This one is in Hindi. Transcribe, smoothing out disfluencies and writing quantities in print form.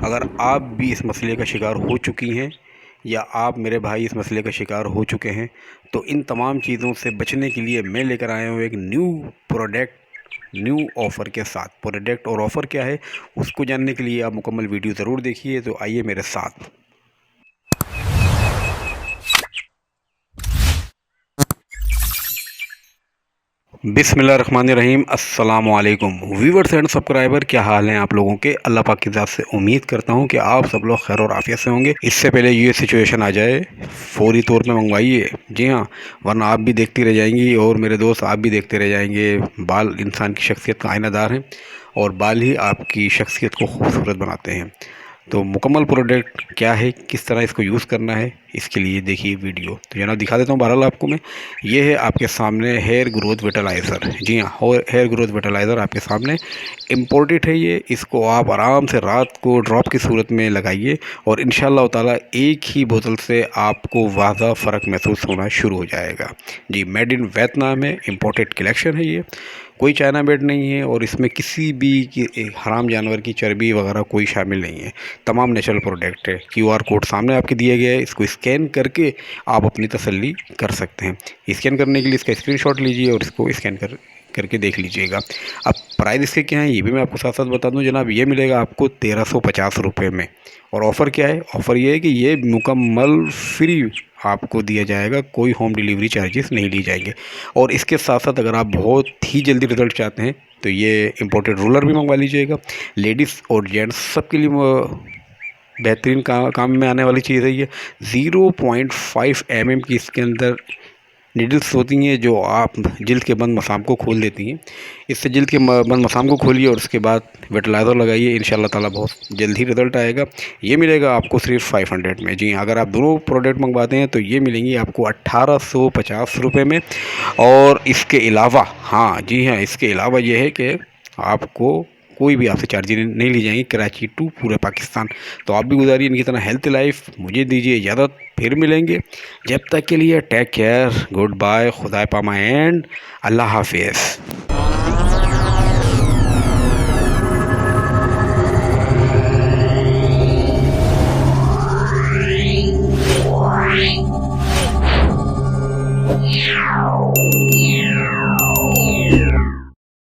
अगर आप भी इस मसले का शिकार हो चुकी हैं या आप मेरे भाई इस मसले का शिकार हो चुके हैं, तो इन तमाम चीज़ों से बचने के लिए मैं लेकर आया हूँ एक न्यू प्रोडक्ट, न्यू ऑफ़र के साथ। प्रोडक्ट और ऑफ़र क्या है उसको जानने के लिए आप मुकम्मल वीडियो ज़रूर देखिए। तो आइए मेरे साथ। बिस्मिल्लाहिर्रहमानिर्रहीम। अस्सलाम वालेकुम व्यूअर्स एंड सब्सक्राइबर, क्या हाल हैं आप लोगों के। अल्लाह पाक की ज़ात से उम्मीद करता हूं कि आप सब लोग खैर और आफियत से होंगे। इससे पहले ये सिचुएशन आ जाए फौरी तौर पे मंगवाइए, जी हाँ, वरना आप भी देखती रह जाएंगी और मेरे दोस्त आप भी देखते रह जाएंगे। बाल इंसान की शख्सियत का आईनादार हैं और बाल ही आपकी शख्सियत को खूबसूरत बनाते हैं। तो मुकम्मल प्रोडक्ट क्या है, किस तरह इसको यूज़ करना है, इसके लिए देखिए वीडियो। तो जनाब दिखा देता हूँ बहरहाल आपको मैं। ये है आपके सामने हेयर ग्रोथ विटलाइज़र। जी हाँ, और हेयर ग्रोथ विटलाइज़र आपके सामने इम्पोर्टेड है ये। इसको आप आराम से रात को ड्रॉप की सूरत में लगाइए और इंशाअल्लाह ताला एक ही बोतल से आपको वाज़ा फ़र्क महसूस होना शुरू हो जाएगा। जी, मेड इन वियतनाम है, इम्पोर्टेड कलेक्शन है ये। कोई चाइना मेड नहीं है और इसमें किसी भी हराम जानवर की चर्बी वगैरह कोई शामिल नहीं है। तमाम नेचुरल प्रोडक्ट है। क्यूआर कोड सामने आपके दिया गया है, इसको स्कैन करके आप अपनी तसल्ली कर सकते हैं। स्कैन करने के लिए इसका स्क्रीनशॉट लीजिए और इसको स्कैन करके देख लीजिएगा। अब प्राइस इसके क्या है ये भी मैं आपको साथ साथ बता दूं जनाब। ये मिलेगा आपको 1350 रुपये में। और ऑफ़र क्या है, ऑफ़र ये है कि ये मुकम्मल फ्री आपको दिया जाएगा, कोई होम डिलीवरी चार्जेस नहीं लिए जाएंगे। और इसके साथ साथ अगर आप बहुत ही जल्दी रिज़ल्ट चाहते हैं तो ये इम्पोर्टेड रोलर भी मंगवा लीजिएगा। लेडीज़ और जेंट्स सबके लिए बेहतरीन काम में आने वाली चीज़ है ये। 0.5 mm की इसके अंदर निडल्स होती हैं जो आप जिल्द के बंद मसाम को खोल देती हैं। इससे जिल्द के बंद मसाम को खोलिए और उसके बाद विटलाइज़र लगाइए, इंशाल्लाह ताला बहुत जल्द ही रिज़ल्ट आएगा। ये मिलेगा आपको सिर्फ 500 में। जी, अगर आप दोनों प्रोडक्ट मंगवाते हैं तो ये मिलेंगी आपको 1850 रुपये में। और इसके अलावा, हाँ जी हाँ, इसके अलावा ये है कि आपको कोई भी आपसे चार्ज नहीं ली जाएंगी, कराची टू पूरे पाकिस्तान। तो आप भी गुजारिए इनकी तरह हेल्थ लाइफ। मुझे दीजिए इजाज़त, फिर मिलेंगे। जब तक के लिए टेक केयर, गुड बाय, खुदा पामा एंड अल्लाह हाफिज़।